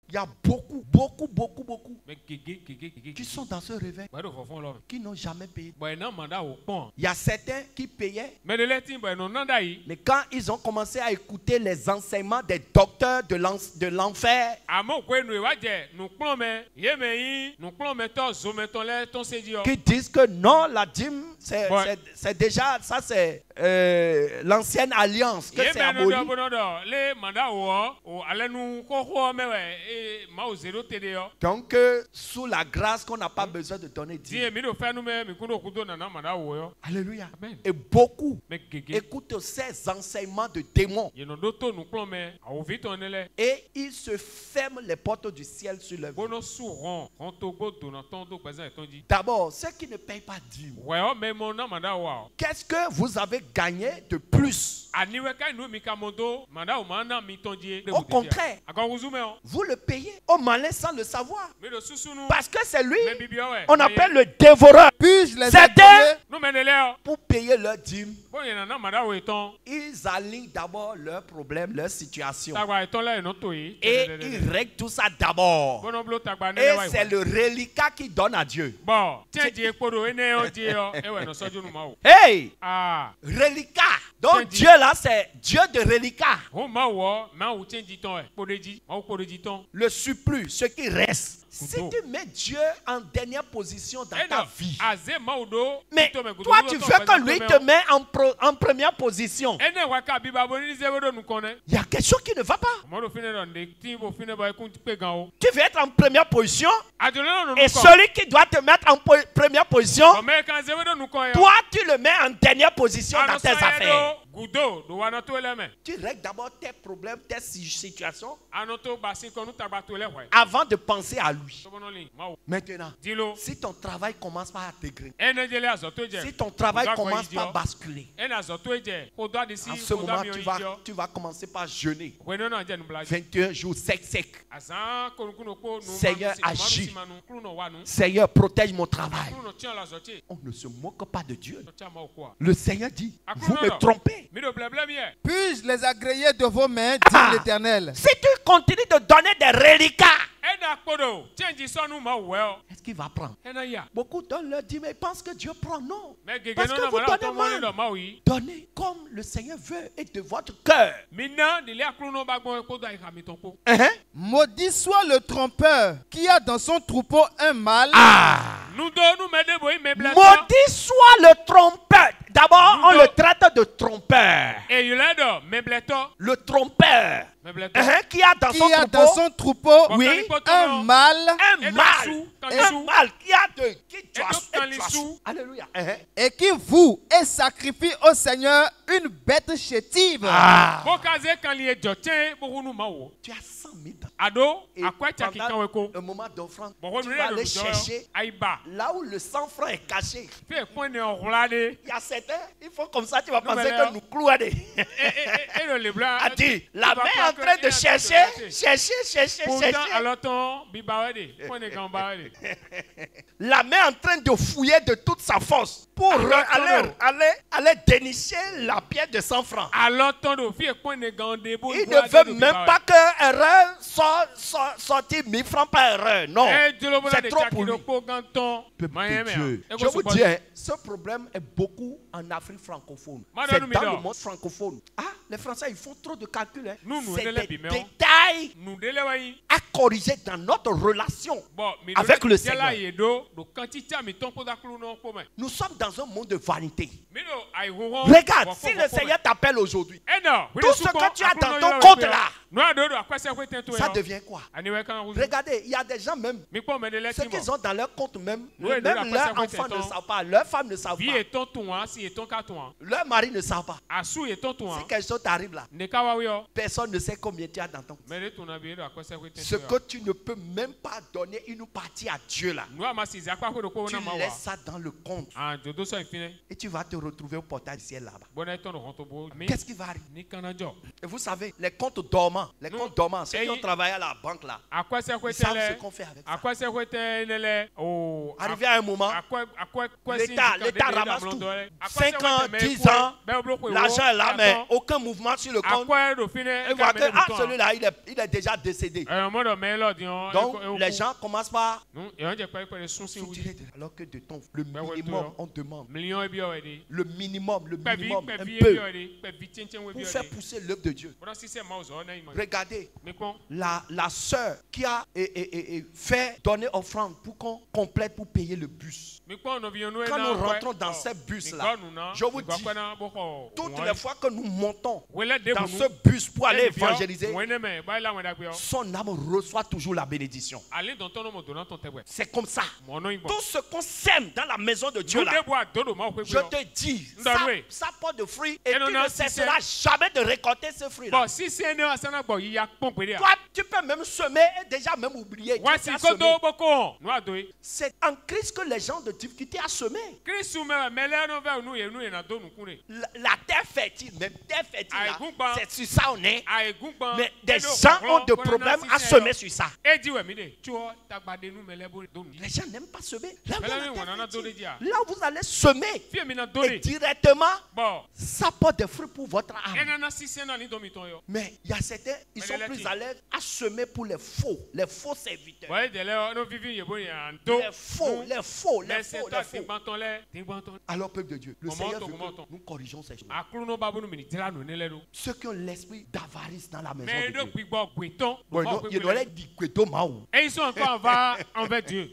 Il y a beaucoup qui sont dans ce réveil, qui n'ont jamais payé. Il y a certains qui payaient, mais quand ils ont commencé à écouter les enseignements des docteurs de l'enfer, qui disent que non, la dîme, c'est déjà, ça c'est l'ancienne alliance, que c'est aboli. Donc, sous la grâce qu'on n'a pas besoin de donner dîme. Alléluia. Amen. Et beaucoup écoutent ces enseignements de démons. Et ils se ferment les portes du ciel sur leur vie. D'abord, ceux qui ne payent pas dîme, qu'est-ce que vous avez gagné de plus? Au contraire, vous le payez au malin sans le savoir. Parce que c'est lui, on appelle le dévoreur. Puis-je les Certains, agréer? pour payer leur dîme, ils alignent d'abord leurs problèmes, leur situation. Et ils règlent tout ça d'abord. Et c'est le reliquat qu'ils donnent à Dieu. Hey! Reliquat. Donc Dieu là, c'est Dieu de reliquat. Le surplus, ce qui reste. Si tu mets Dieu en dernière position dans ta vie, mais toi tu veux que lui te mette en première position, il y a quelque chose qui ne va pas. Tu veux être en première position et celui qui doit te mettre en première position, toi tu le mets en dernière position dans tes affaires. Tu règles d'abord tes problèmes, tes situations avant de penser à lui. Maintenant, si ton travail commence par intégrer, si ton travail commence par basculer, en ce moment tu vas commencer par jeûner 21 jours sec. Seigneur, agis. Seigneur, protège mon travail. On ne se moque pas de Dieu. Le Seigneur dit, vous me trompez. Puis-je les agréer de vos mains, dit l'Éternel? Si tu continues de donner des reliquats, est-ce qu'il va prendre? Beaucoup donnent leur dîme et pensent que Dieu prend. Non. Parce que vous donnez mal. Donnez comme le Seigneur veut et de votre cœur. Maudit soit le trompeur qui a dans son troupeau un mâle. Maudit soit le trompeur. D'abord, on le traite de trompeur. Le trompeur. Qui a dans son troupeau, oui, un mâle Alléluia. Et qui voue et sacrifie au Seigneur une bête chétive. Tu as 100 000 et pendant le moment d'offrande, tu vas aller chercher là où le sang franc est caché. Il y a certains, ils font comme ça, tu vas penser que nous clouons. A dit, la main en train de chercher. La main en train de fouiller de toute sa force pour aller dénicher la pierre de 100 francs. Il ne veut même pas que erreur sortir 1000 francs par erreur. Non, c'est trop pour lui. Je vous dis, ce problème est beaucoup en Afrique francophone. C'est dans le monde francophone. Les Français, ils font trop de calculs. C'est des détails à corriger dans notre relation avec le Seigneur. Nous sommes dans un monde de vanité. Regarde, si le Seigneur t'appelle aujourd'hui, tout ce que tu as dans ton compte là, ça devient quoi? Regardez, il y a des gens même, ceux qui ont dans leur compte même leurs enfants ne savent pas, leurs femmes ne savent pas, leurs maris ne savent pas. Si quelque chose t'arrive là, personne ne sait combien tu as dans ton compte. Ce que tu ne peux même pas donner une partie à Dieu là, tu laisses ça dans le compte. Et tu vas te retrouver au portail du ciel là-bas. Qu'est-ce qui va arriver? Et vous savez, les comptes dormants, ceux qui ont travaillé à la banque là, ils savent ce qu'on fait avec ça. Arrivé à un moment, l'État ramasse tout. 5 ans, 10 ans, l'argent est là, mais aucun mouvement sur le compte. Et voit que celui-là, il est déjà décédé. Donc, les gens commencent par soutirer alors que de ton, le minimum, on demande. Le minimum, un peu. Pour faire pousser l'œuvre de Dieu. Regardez, la sœur qui a fait donner offrande pour qu'on complète pour payer le bus. Quand nous rentrons dans ce bus-là, je vous dis, toutes les fois que nous montons dans ce bus pour aller évangéliser, son âme reçoit toujours la bénédiction. C'est comme ça. Tout ce qu'on sème dans la maison de Dieu là, je te dis, ça porte de fruits et tu ne cesseras jamais de récolter ce fruit là. Toi, tu peux même semer et déjà même oublier. C'est en Christ que les gens de difficulté ont semé. La terre fertile, même terre fertile là, c'est sur ça on est. Mais des gens ont des problèmes à semer sur ça. Les gens n'aiment pas semer. Là où vous allez semer, et directement, ça porte des fruits pour votre âme. Mais il y a certains, ils sont plus à l'aise à semer pour les faux serviteurs. Les faux. Alors, peuple de Dieu, le Seigneur veut que nous corrigeons ces choses. Ceux qui ont l'esprit d'avarice dans la maison de Dieu. Il aurait dit que et ils sont encore envers Dieu.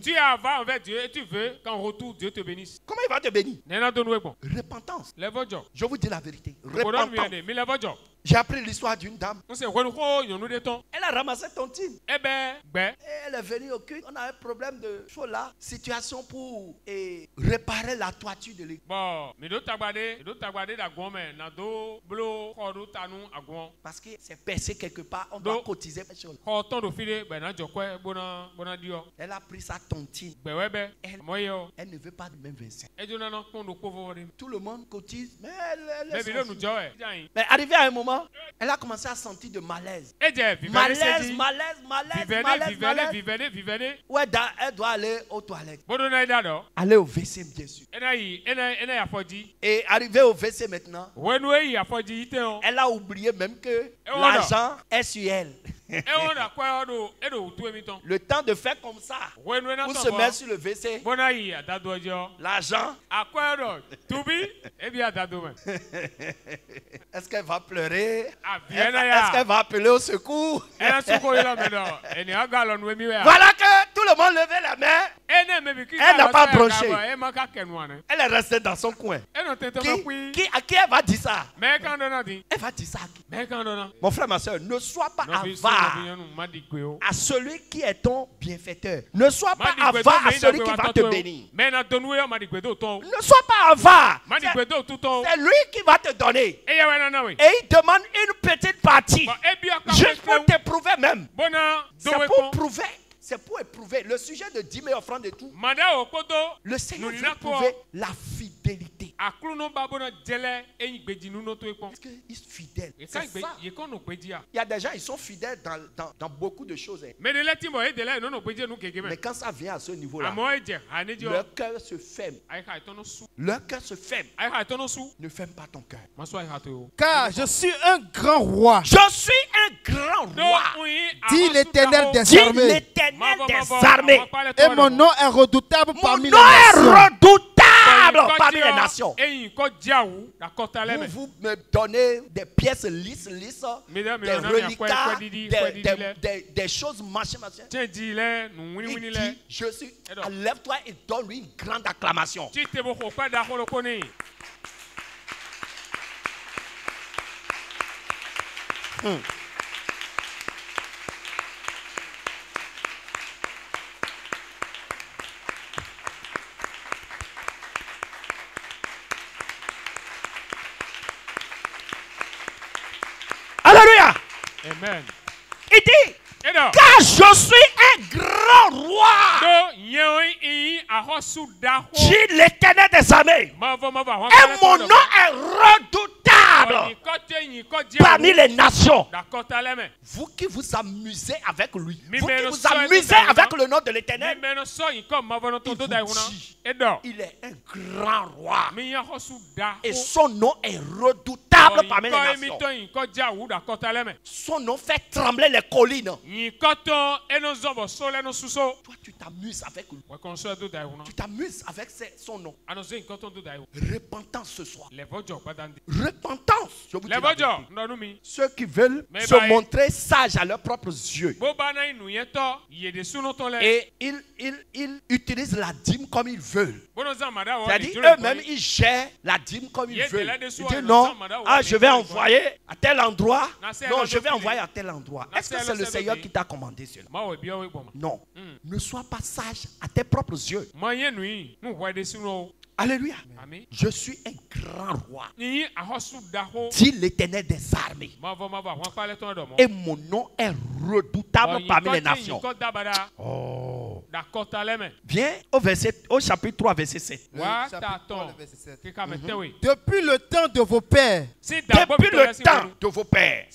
Tu es avare envers Dieu et tu veux qu'en retour Dieu te bénisse. Comment il va te bénir? Repentance. Je vous dis la vérité. Repentance. J'ai appris l'histoire d'une dame. Elle a ramassé tontine. Elle est venue au culte. On a un problème de chaud là. Situation pour réparer la toiture de l'église. Parce que c'est percé quelque part. On doit cotiser. Elle a pris sa tontine. Elle ne veut pas de même 25. Tout le monde cotise. Mais arrivé à un moment, elle a commencé à sentir de malaise. Malaise. Ouais, elle doit aller aux toilettes. Aller au WC, bien sûr. Et arrivé au WC maintenant, elle a oublié même que l'argent est sur elle. Le temps de faire comme ça, pour se mettre sur le WC, l'argent. Est-ce qu'elle va pleurer? Est-ce qu'elle va appeler au secours? Voilà que tout le monde levait la main. Elle n'a pas bronché. Elle est restée dans son coin. À qui elle va dire ça? Elle va dire ça à qui? Mon frère, ma soeur, ne sois pas avare à celui qui est ton bienfaiteur. Ne sois pas avare à celui qui va te bénir. Ne sois pas avare. C'est lui qui va te donner. Et il demande une petite partie. Juste pour t'éprouver même. C'est pour prouver. C'est pour éprouver le sujet de 10 000 offrandes et tout. Le Seigneur veut prouver la fidélité. Parce qu'il est fidèle. C'est ça. Il y a des gens, ils sont fidèles dans beaucoup de choses. Mais quand ça vient à ce niveau-là, leur cœur se ferme. Leur cœur se ferme. Ne ferme pas ton cœur. Car je suis un grand roi. Je suis un grand roi. Dit l'Éternel des armées. Et mon nom est redoutable parmi les nations. Vous me donnez des pièces lisses, des reliquats, des choses machin. Il dit, je suis, lève-toi et donne-lui une grande acclamation. Amen. Il dit, Car je suis un grand roi. Dit l'Éternel des armées. Et mon nom est redoutable parmi les nations. Vous qui vous amusez avec lui, vous qui vous amusez avec le nom de l'Éternel, il est un grand roi. Et son nom est redoutable parmi les nations. Son nom fait trembler les collines. Toi, tu t'amuses avec lui. Tu t'amuses avec son nom. Repentance ce soir. Repentance. Je vous dis la vérité. Ceux qui veulent se montrer sages à leurs propres yeux. Et ils utilisent la dîme comme ils veulent. C'est-à-dire eux-mêmes, ils gèrent la dîme comme ils veulent. Ils disent non, je vais envoyer à tel endroit. Non, je vais envoyer à tel endroit. Est-ce que c'est le Seigneur qui t'a commandé cela? Non. Ne sois pas sage à tes propres yeux. Alléluia. Amen. Je suis un grand roi. Dit l'Éternel des armées. Et mon nom est redoutable parmi les nations. Oh. Viens au chapitre 3, verset 7. Depuis le temps de vos pères,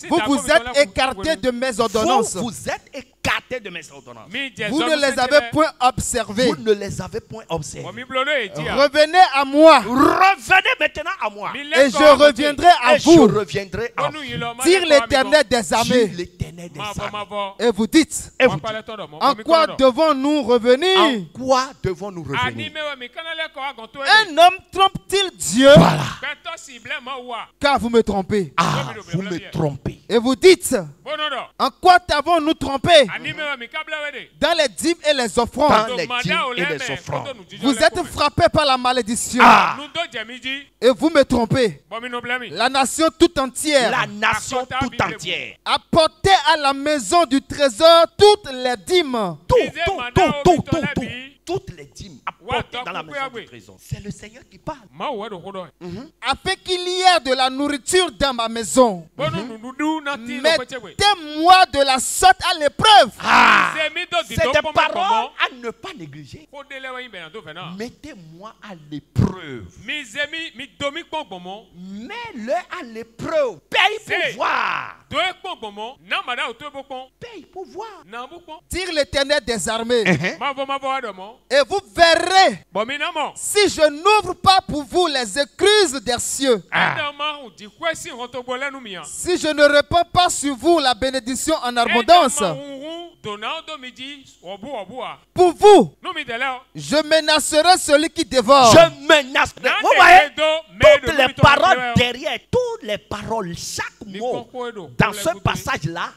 vous vous êtes écartés de mes ordonnances. Vous êtes écartés de mes ordonnances. Vous ne les avez point observées. Vous ne les avez point observées. Revenez à moi. Revenez maintenant à moi. Et je reviendrai à vous. Je reviendrai à vous. Dire l'Éternel des armées. Et vous dites, en quoi devons-nous revenir? En quoi devons-nous revenir? Un homme trompe-t-il Dieu? Voilà. Car vous me trompez. Ah, vous me trompez. Et vous dites, en quoi t'avons-nous trompé? Dans les dîmes et les offrandes. Dans les dîmes et les offrandes. Vous êtes frappés par la malédiction. Ah. Et vous me trompez. La nation tout entière. La nation tout entière. Apportez à la maison du trésor toutes les dîmes. Toutes les dîmes apportées dans la maison du trésor. C'est le Seigneur qui parle. Afin qu'il y ait de la nourriture dans ma maison. Mettez-moi de la sorte à l'épreuve. Ah, c'est des paroles à ne pas négliger. Mettez-moi à l'épreuve. Mets-le à l'épreuve. Paye pour voir. Paye pour voir. Dire l'Éternel des armées. Et vous verrez si je n'ouvre pas pour vous les écluses des cieux. Si je ne répands pas sur vous la bénédiction en abondance. Pour vous, je menacerai celui qui dévore. Je menacerai. Vous voyez, toutes les paroles derrière, toutes les paroles, chaque mot dans ce passage-là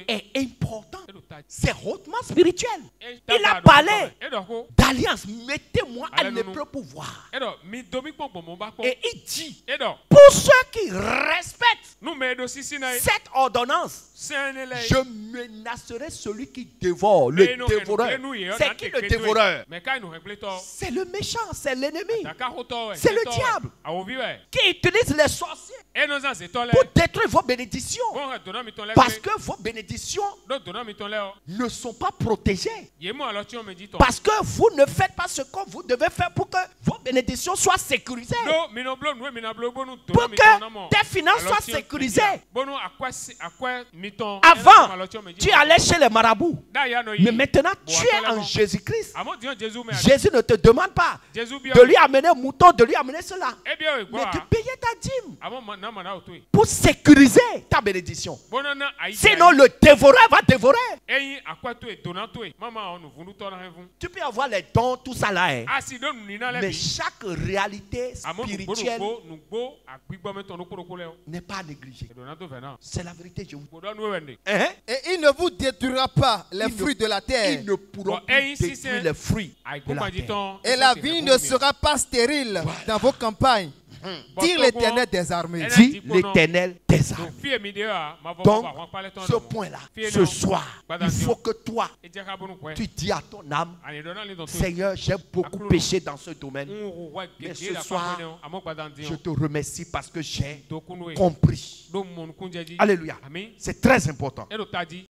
est important. C'est hautement spirituel. Il a parlé d'alliance. Mettez-moi à l'épreuve pour voir. Et il dit, pour ceux qui respectent cette ordonnance, je menacerai celui qui dévore, le dévoreur. C'est qui le dévoreur? C'est le méchant, c'est l'ennemi. C'est le diable qui utilise les sorciers pour détruire vos bénédictions. Parce que vos bénédictions ne sont pas protégées. Parce que vous ne faites pas ce que vous devez faire pour que vos bénédictions soient sécurisées. Pour que tes finances soient sécurisées. Avant, tu allais chez les marabouts. Mais maintenant, tu es en Jésus-Christ. Jésus ne te demande pas de lui amener un mouton, de lui amener cela. Mais de payer ta dîme pour sécuriser ta bénédiction. Sinon, le dévoreur va dévorer. Tu peux avoir les dons, tout ça là. Hein. Mais chaque réalité spirituelle n'est pas négligée. C'est la vérité, je vous dis. Et il ne vous détruira pas les fruits de la terre. Ils ne pourront plus détruire les fruits de la terre. Et la vie ne sera pas stérile dans vos campagnes. Dire l'Éternel des armées. Dit l'Éternel des armées. Donc, ce point-là, ce soir, il faut que toi, tu dis à ton âme, Seigneur, j'ai beaucoup péché dans ce domaine. Mais ce soir, je te remercie parce que j'ai compris. Alléluia. C'est très important.